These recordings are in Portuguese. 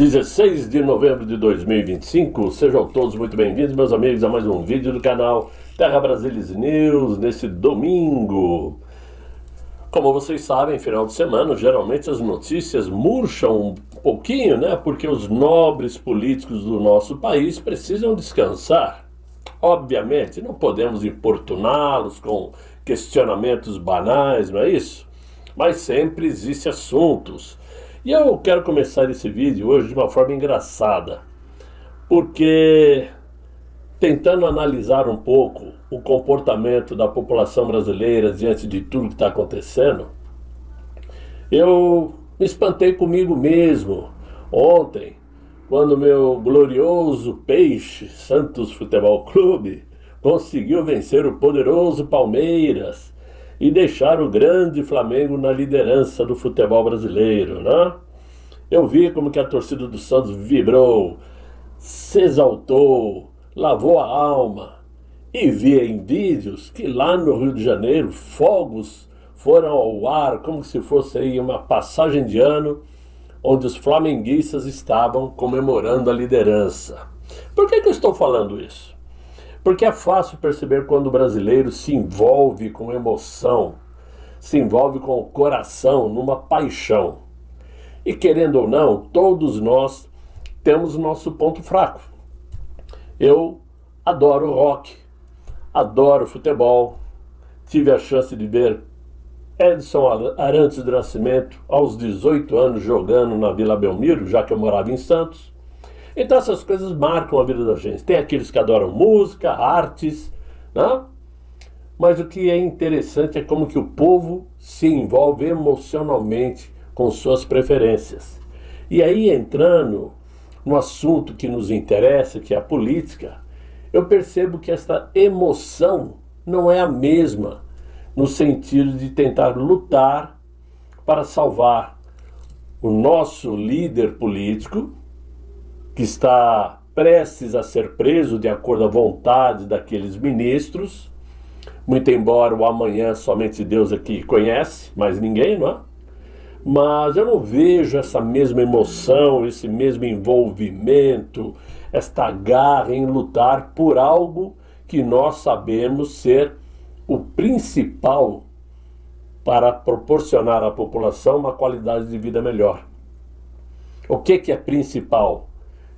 16 de novembro de 2025, sejam todos muito bem-vindos, meus amigos, a mais um vídeo do canal Terra Brasilis News, nesse domingo. Como vocês sabem, final de semana, geralmente as notícias murcham um pouquinho, né? Porque os nobres políticos do nosso país precisam descansar. Obviamente, não podemos importuná-los com questionamentos banais, não é isso? Mas sempre existem assuntos. E eu quero começar esse vídeo hoje de uma forma engraçada, porque tentando analisar um pouco o comportamento da população brasileira diante de tudo que está acontecendo, eu me espantei comigo mesmo ontem, quando meu glorioso Peixe Santos Futebol Clube conseguiu vencer o poderoso Palmeiras e deixar o grande Flamengo na liderança do futebol brasileiro, né? Eu vi como que a torcida do Santos vibrou, se exaltou, lavou a alma, e vi em vídeos que lá no Rio de Janeiro fogos foram ao ar como se fosse aí uma passagem de ano, onde os flamenguistas estavam comemorando a liderança. Por que eu estou falando isso? Porque é fácil perceber quando o brasileiro se envolve com emoção, se envolve com o coração, numa paixão. E querendo ou não, todos nós temos nosso ponto fraco. Eu adoro rock, adoro futebol, tive a chance de ver Edson Arantes do Nascimento aos 18 anos jogando na Vila Belmiro, já que eu morava em Santos. Então essas coisas marcam a vida da gente. Tem aqueles que adoram música, artes, né? Mas o que é interessante é como que o povo se envolve emocionalmente com suas preferências. E aí, entrando no assunto que nos interessa, que é a política, eu percebo que esta emoção não é a mesma no sentido de tentar lutar para salvar o nosso líder político, que está prestes a ser preso de acordo à vontade daqueles ministros, muito embora o amanhã somente Deus aqui conhece, mas ninguém, não é? Mas eu não vejo essa mesma emoção, esse mesmo envolvimento, esta garra em lutar por algo que nós sabemos ser o principal para proporcionar à população uma qualidade de vida melhor. O que é principal?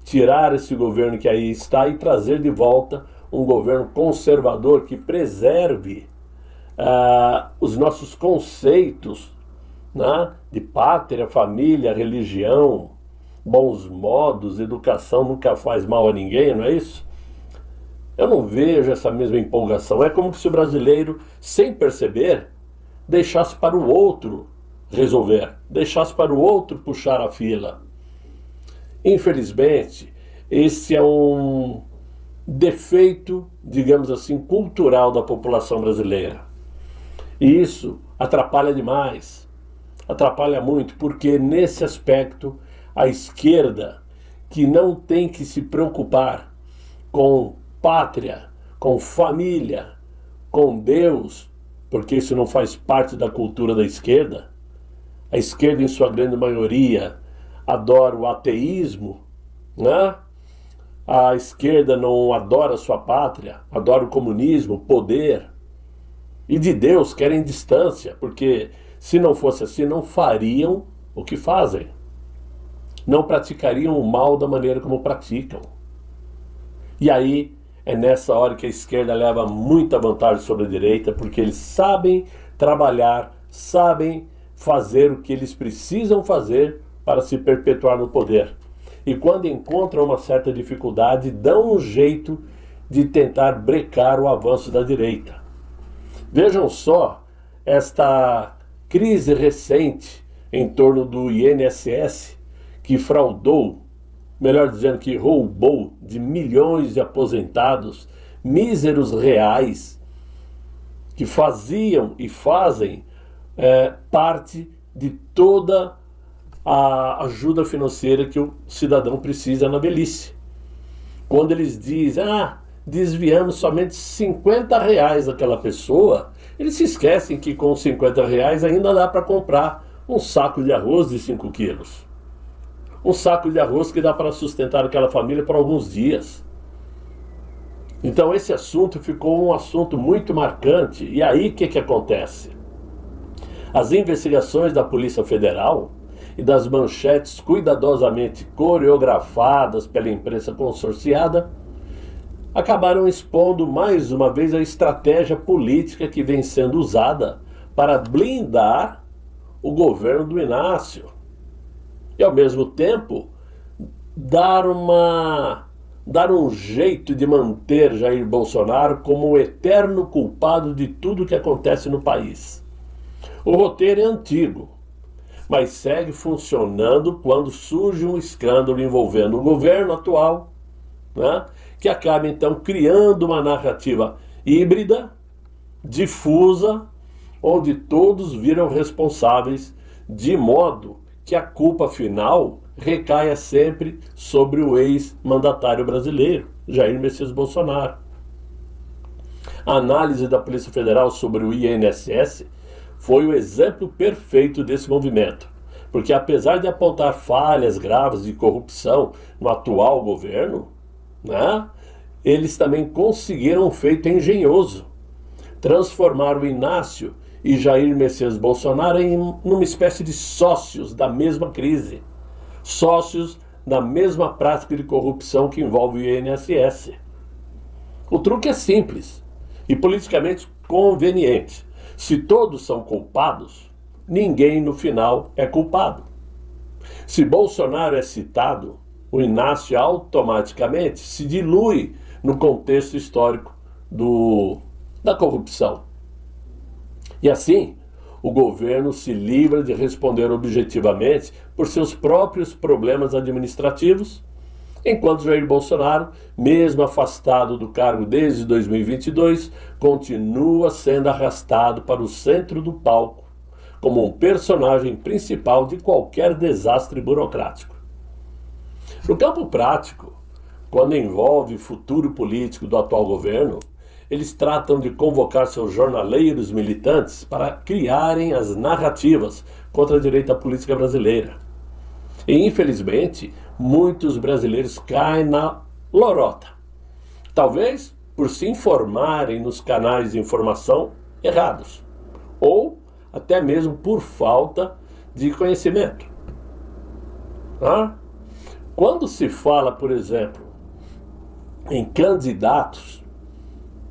Tirar esse governo que aí está e trazer de volta um governo conservador que preserve os nossos conceitos, né, de pátria, família, religião, bons modos, educação nunca faz mal a ninguém, não é isso? Eu não vejo essa mesma empolgação. É como se o brasileiro, sem perceber, deixasse para o outro resolver, deixasse para o outro puxar a fila. Infelizmente, esse é um defeito, digamos assim, cultural da população brasileira. E isso atrapalha demais, atrapalha muito, porque nesse aspecto, a esquerda, que não tem que se preocupar com pátria, com família, com Deus, porque isso não faz parte da cultura da esquerda. A esquerda, em sua grande maioria, adora o ateísmo, né? A esquerda não adora sua pátria, adora o comunismo, o poder. E de Deus querem distância, porque se não fosse assim, não fariam o que fazem. Não praticariam o mal da maneira como praticam. E aí é nessa hora que a esquerda leva muita vantagem sobre a direita, porque eles sabem trabalhar, sabem fazer o que eles precisam fazer para se perpetuar no poder. E quando encontram uma certa dificuldade, dão um jeito de tentar brecar o avanço da direita. Vejam só esta crise recente em torno do INSS, que fraudou, melhor dizendo, que roubou de milhões de aposentados, míseros reais, que faziam e fazem parte de toda a ajuda financeira que o cidadão precisa na velhice. Quando eles dizem, desviamos somente R$50 daquela pessoa, eles se esquecem que com R$50 ainda dá para comprar um saco de arroz de 5 quilos. um saco de arroz que dá para sustentar aquela família por alguns dias. Então esse assunto ficou um assunto muito marcante. E aí o que acontece? As investigações da Polícia Federal e das manchetes cuidadosamente coreografadas pela imprensa consorciada acabaram expondo mais uma vez a estratégia política que vem sendo usada para blindar o governo do Inácio e, ao mesmo tempo, dar um jeito de manter Jair Bolsonaro como o eterno culpado de tudo que acontece no país. O roteiro é antigo, mas segue funcionando quando surge um escândalo envolvendo o governo atual, né, que acaba então criando uma narrativa híbrida, difusa, onde todos viram responsáveis, de modo que a culpa final recaia sempre sobre o ex-mandatário brasileiro, Jair Messias Bolsonaro. A análise da Polícia Federal sobre o INSS foi o exemplo perfeito desse movimento, porque apesar de apontar falhas graves de corrupção no atual governo, né, eles também conseguiram um feito engenhoso: transformar o Inácio e Jair Messias Bolsonaro em uma espécie de sócios da mesma crise, sócios da mesma prática de corrupção que envolve o INSS. O truque é simples e politicamente conveniente. Se todos são culpados, ninguém no final é culpado. Se Bolsonaro é citado, o Inácio automaticamente se dilui no contexto histórico da corrupção. E assim, o governo se livra de responder objetivamente por seus próprios problemas administrativos, enquanto Jair Bolsonaro, mesmo afastado do cargo desde 2022, continua sendo arrastado para o centro do palco, como um personagem principal de qualquer desastre burocrático. No campo prático, quando envolve o futuro político do atual governo, eles tratam de convocar seus jornaleiros militantes para criarem as narrativas contra a direita política brasileira. E, infelizmente, muitos brasileiros caem na lorota. Talvez por se informarem nos canais de informação errados, ou até mesmo por falta de conhecimento. Quando se fala, por exemplo, em candidatos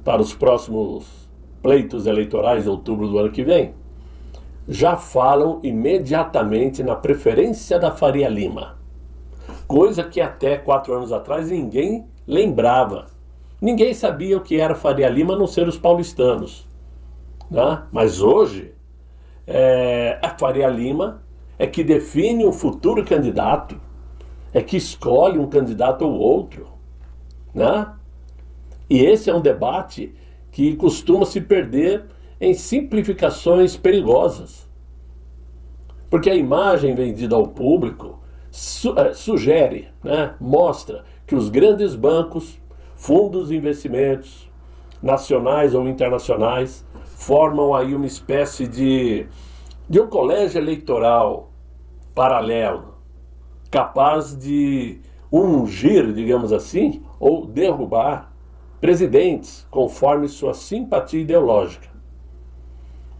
para os próximos pleitos eleitorais de outubro do ano que vem, já falam imediatamente na preferência da Faria Lima, coisa que até 4 anos atrás ninguém lembrava. Ninguém sabia o que era Faria Lima, a não ser os paulistanos, né? Mas hoje, a Faria Lima é que define um futuro candidato, é que escolhe um candidato ou outro, né? E esse é um debate que costuma se perder em simplificações perigosas. Porque a imagem vendida ao público sugere, né, mostra que os grandes bancos, fundos de investimentos, nacionais ou internacionais, formam aí uma espécie de um colégio eleitoral paralelo, capaz de ungir, digamos assim, ou derrubar presidentes conforme sua simpatia ideológica.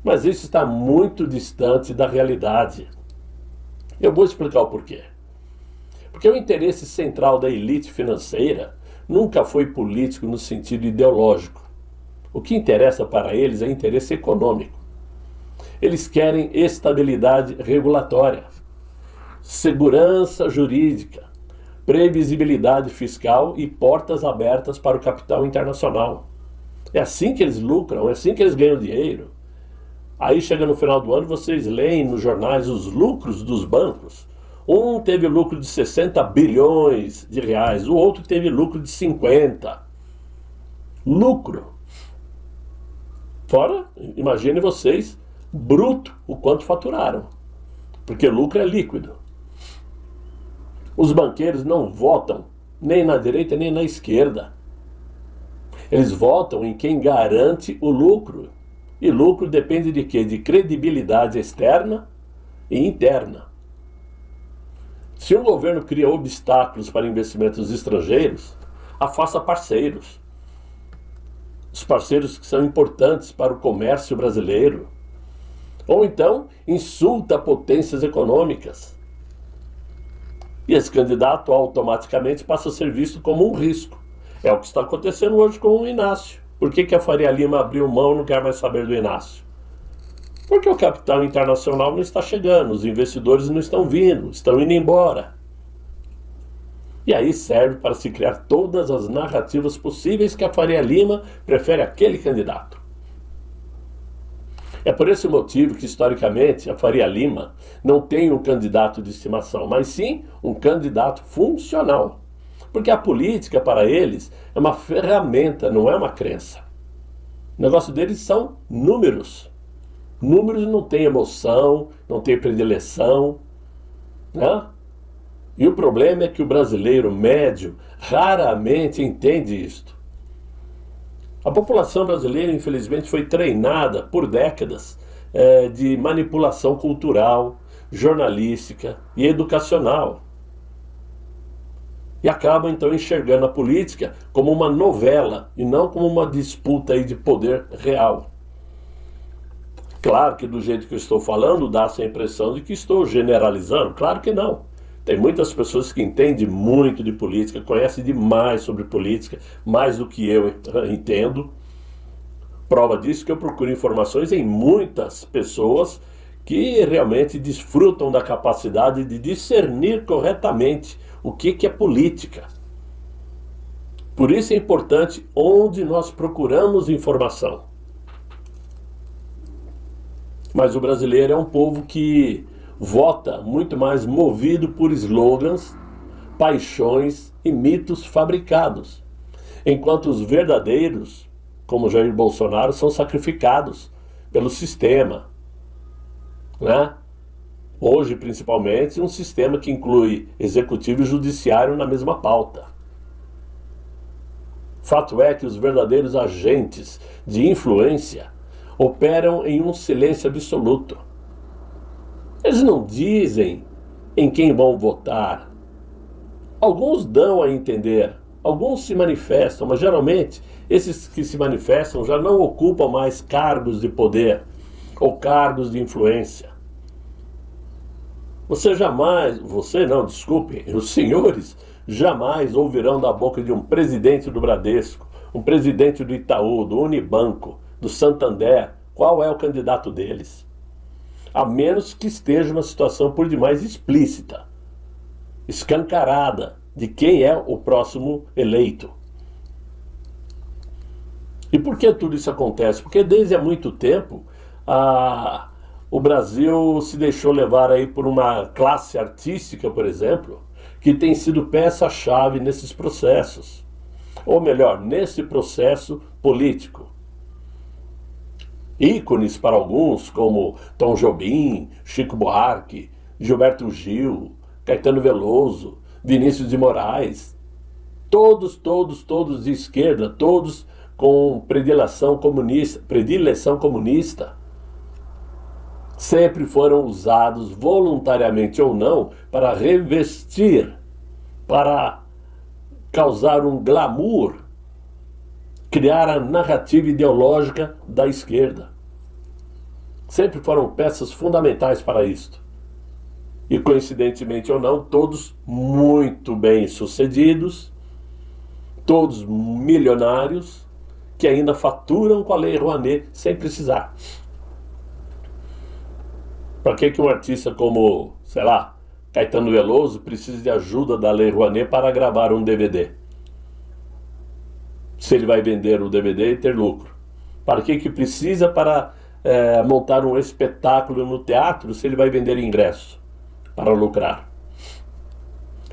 Mas isso está muito distante da realidade. Eu vou explicar o porquê. Porque o interesse central da elite financeira nunca foi político no sentido ideológico. O que interessa para eles é interesse econômico. Eles querem estabilidade regulatória, segurança jurídica, previsibilidade fiscal e portas abertas para o capital internacional. É assim que eles lucram, é assim que eles ganham dinheiro. Aí chega no final do ano, vocês leem nos jornais os lucros dos bancos. Um teve lucro de 60 bilhões de reais, o outro teve lucro de 50. Lucro. Fora, imagine vocês, bruto, o quanto faturaram. Porque lucro é líquido. Os banqueiros não votam nem na direita nem na esquerda. Eles votam em quem garante o lucro. E lucro depende de quê? De credibilidade externa e interna. Se um governo cria obstáculos para investimentos estrangeiros, afasta parceiros. Os parceiros que são importantes para o comércio brasileiro. Ou então, insulta potências econômicas. E esse candidato automaticamente passa a ser visto como um risco. É o que está acontecendo hoje com o Inácio. Por que a Faria Lima abriu mão e não quer mais saber do Inácio? Porque o capital internacional não está chegando, os investidores não estão vindo, estão indo embora. E aí serve para se criar todas as narrativas possíveis que a Faria Lima prefere aquele candidato. É por esse motivo que, historicamente, a Faria Lima não tem um candidato de estimação, mas sim um candidato funcional. Porque a política, para eles, é uma ferramenta, não é uma crença. O negócio deles são números. Números não têm emoção, não têm predileção, né? E o problema é que o brasileiro médio raramente entende isto. A população brasileira, infelizmente, foi treinada por décadas de manipulação cultural, jornalística e educacional. E acaba, então, enxergando a política como uma novela e não como uma disputa aí de poder real. Claro que do jeito que eu estou falando, dá-se a impressão de que estou generalizando. Claro que não. Tem muitas pessoas que entendem muito de política, conhecem demais sobre política, mais do que eu entendo. Prova disso que eu procuro informações em muitas pessoas que realmente desfrutam da capacidade de discernir corretamente o que é política. Por isso é importante onde nós procuramos informação. Mas o brasileiro é um povo que vota muito mais movido por slogans, paixões e mitos fabricados, enquanto os verdadeiros, como Jair Bolsonaro, são sacrificados pelo sistema, né? Hoje, principalmente, um sistema que inclui executivo e judiciário na mesma pauta. Fato é que os verdadeiros agentes de influência operam em um silêncio absoluto. Eles não dizem em quem vão votar. Alguns dão a entender, alguns se manifestam, mas geralmente esses que se manifestam já não ocupam mais cargos de poder ou cargos de influência. Os senhores jamais ouvirão da boca de um presidente do Bradesco, um presidente do Itaú, do Unibanco, do Santander, qual é o candidato deles. A menos que esteja uma situação por demais explícita, escancarada, de quem é o próximo eleito. E por que tudo isso acontece? Porque desde há muito tempo o Brasil se deixou levar aí por uma classe artística, por exemplo, que tem sido peça-chave nesses processos. Ou melhor, nesse processo político. Ícones para alguns, como Tom Jobim, Chico Buarque, Gilberto Gil, Caetano Veloso, Vinícius de Moraes. Todos de esquerda, todos com predileção comunista. Sempre foram usados, voluntariamente ou não, para revestir, para causar um glamour, criar a narrativa ideológica da esquerda. Sempre foram peças fundamentais para isto. E, coincidentemente ou não, todos muito bem-sucedidos, todos milionários, que ainda faturam com a Lei Rouanet sem precisar. Para que um artista como, sei lá, Caetano Veloso precisa de ajuda da Lei Rouanet para gravar um DVD? Se ele vai vender o DVD e ter lucro. Para que precisa para montar um espetáculo no teatro se ele vai vender ingresso para lucrar?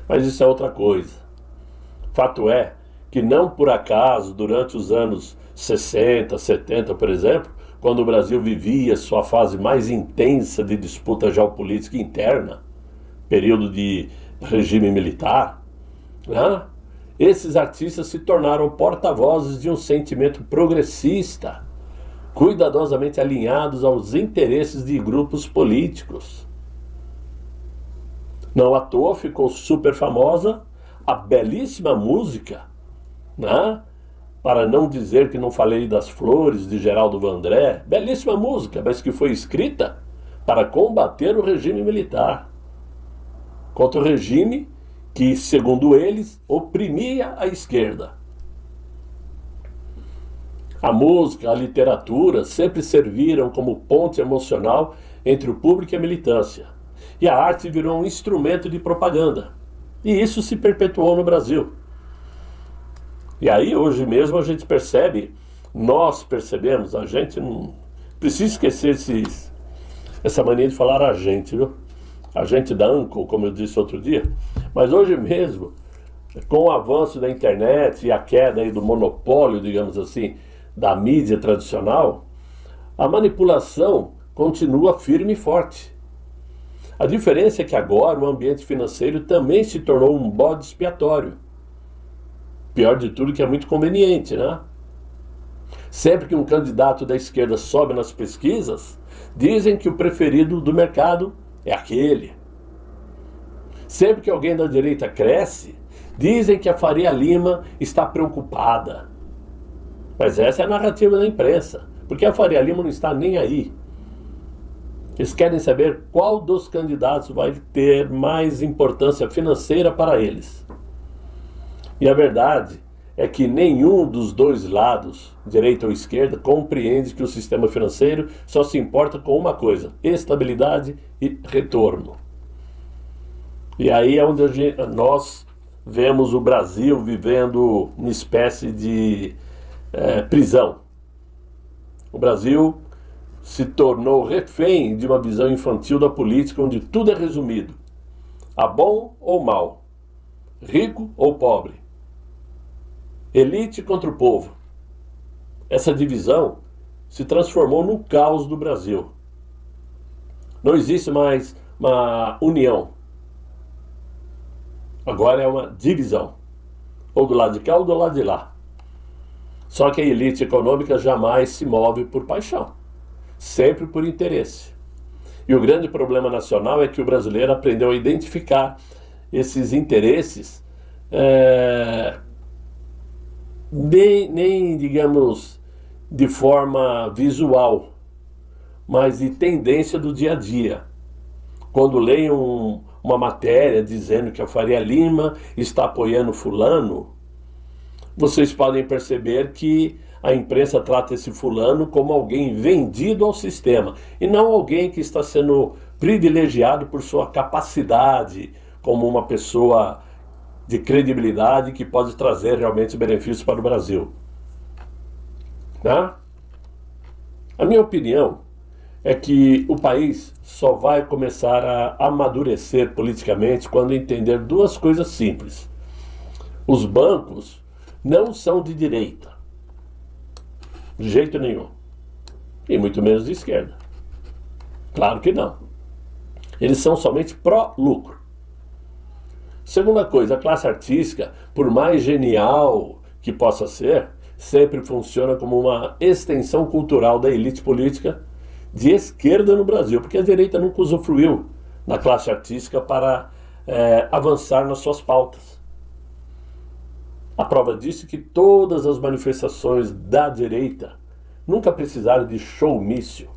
Mas isso é outra coisa. Fato é que não por acaso, durante os anos 60, 70, por exemplo, quando o Brasil vivia sua fase mais intensa de disputa geopolítica interna, período de regime militar, né? Esses artistas se tornaram porta-vozes de um sentimento progressista, cuidadosamente alinhados aos interesses de grupos políticos. Não à toa ficou super famosa a belíssima música, né? Para não dizer que não falei das Flores, de Geraldo Vandré, belíssima música, mas que foi escrita para combater o regime militar. Contra o regime que, segundo eles, oprimia a esquerda. A música, a literatura sempre serviram como ponte emocional entre o público e a militância. E a arte virou um instrumento de propaganda. E isso se perpetuou no Brasil. E aí, hoje mesmo, a gente percebe, nós percebemos, a gente não precisa esquecer essa mania de falar a gente, viu? A gente da Anco, como eu disse outro dia. Mas hoje mesmo, com o avanço da internet e a queda aí do monopólio, digamos assim, da mídia tradicional, a manipulação continua firme e forte. A diferença é que agora o ambiente financeiro também se tornou um bode expiatório. Pior de tudo, que é muito conveniente, né? Sempre que um candidato da esquerda sobe nas pesquisas, dizem que o preferido do mercado é aquele. Sempre que alguém da direita cresce, dizem que a Faria Lima está preocupada. Mas essa é a narrativa da imprensa, porque a Faria Lima não está nem aí. Eles querem saber qual dos candidatos vai ter mais importância financeira para eles. E a verdade é que nenhum dos dois lados, direita ou esquerda, compreende que o sistema financeiro só se importa com uma coisa: estabilidade e retorno. E aí é onde nós vemos o Brasil vivendo uma espécie de prisão. O Brasil se tornou refém de uma visão infantil da política, onde tudo é resumido a bom ou mal, rico ou pobre, elite contra o povo. Essa divisão se transformou no caos do Brasil. Não existe mais uma união. Agora é uma divisão, ou do lado de cá ou do lado de lá. Só que a elite econômica jamais se move por paixão, sempre por interesse. E o grande problema nacional é que o brasileiro aprendeu a identificar esses interesses, nem digamos de forma visual, mas de tendência do dia a dia. Quando leem uma matéria dizendo que a Faria Lima está apoiando fulano, vocês podem perceber que a imprensa trata esse fulano como alguém vendido ao sistema, e não alguém que está sendo privilegiado por sua capacidade, como uma pessoa de credibilidade que pode trazer realmente benefícios para o Brasil. Né? A minha opinião é que o país só vai começar a amadurecer politicamente quando entender duas coisas simples. Os bancos não são de direita, de jeito nenhum, e muito menos de esquerda. Claro que não. Eles são somente pró-lucro. Segunda coisa, a classe artística, por mais genial que possa ser, sempre funciona como uma extensão cultural da elite política de esquerda no Brasil, porque a direita nunca usufruiu da classe artística para avançar nas suas pautas. A prova disso é que todas as manifestações da direita nunca precisaram de showmício.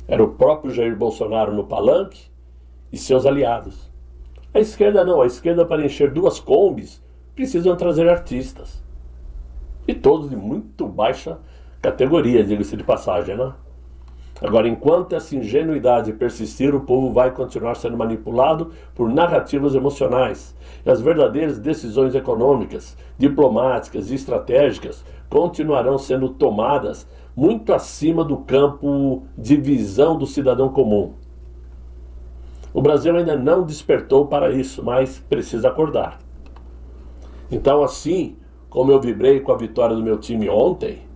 Era o próprio Jair Bolsonaro no palanque e seus aliados. A esquerda não, a esquerda, para encher duas combis, precisam trazer artistas. E todos de muito baixa categoria, diga-se de passagem, né? Agora, enquanto essa ingenuidade persistir, o povo vai continuar sendo manipulado por narrativas emocionais. E as verdadeiras decisões econômicas, diplomáticas e estratégicas continuarão sendo tomadas muito acima do campo de visão do cidadão comum. O Brasil ainda não despertou para isso, mas precisa acordar. Então, assim como eu vibrei com a vitória do meu time ontem,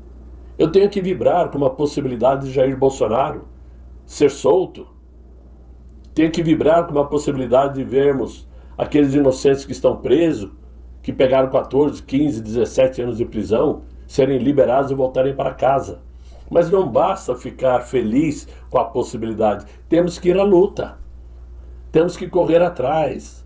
eu tenho que vibrar com uma possibilidade de Jair Bolsonaro ser solto. Tenho que vibrar com uma possibilidade de vermos aqueles inocentes que estão presos, que pegaram 14, 15, 17 anos de prisão, serem liberados e voltarem para casa. Mas não basta ficar feliz com a possibilidade. Temos que ir à luta. Temos que correr atrás,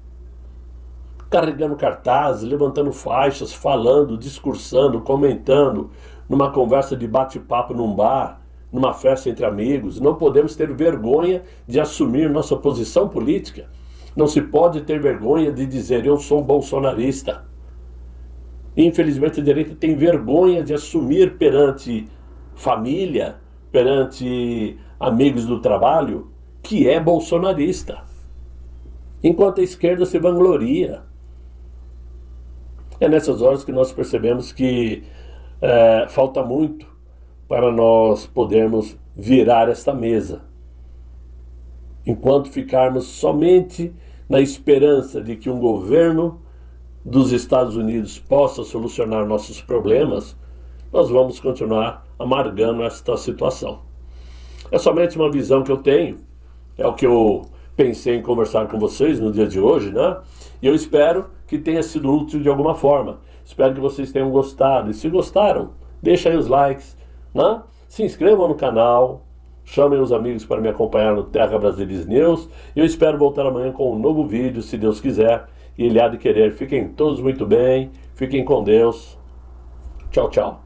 carregando cartazes, levantando faixas, falando, discursando, comentando, numa conversa de bate-papo num bar, numa festa entre amigos. Não podemos ter vergonha de assumir nossa posição política. Não se pode ter vergonha de dizer eu sou bolsonarista. Infelizmente a direita tem vergonha de assumir perante família, perante amigos do trabalho, que é bolsonarista. Enquanto a esquerda se vangloria. É nessas horas que nós percebemos que falta muito para nós podermos virar esta mesa. Enquanto ficarmos somente na esperança de que um governo dos Estados Unidos possa solucionar nossos problemas, nós vamos continuar amargando esta situação. É somente uma visão que eu tenho, é o que eu pensei em conversar com vocês no dia de hoje, né? E eu espero que tenha sido útil de alguma forma. Espero que vocês tenham gostado. E se gostaram, deixem aí os likes, né? Se inscrevam no canal, chamem os amigos para me acompanhar no Terra Brasilis News. E eu espero voltar amanhã com um novo vídeo, se Deus quiser. E Ele há de querer. Fiquem todos muito bem, fiquem com Deus. Tchau, tchau.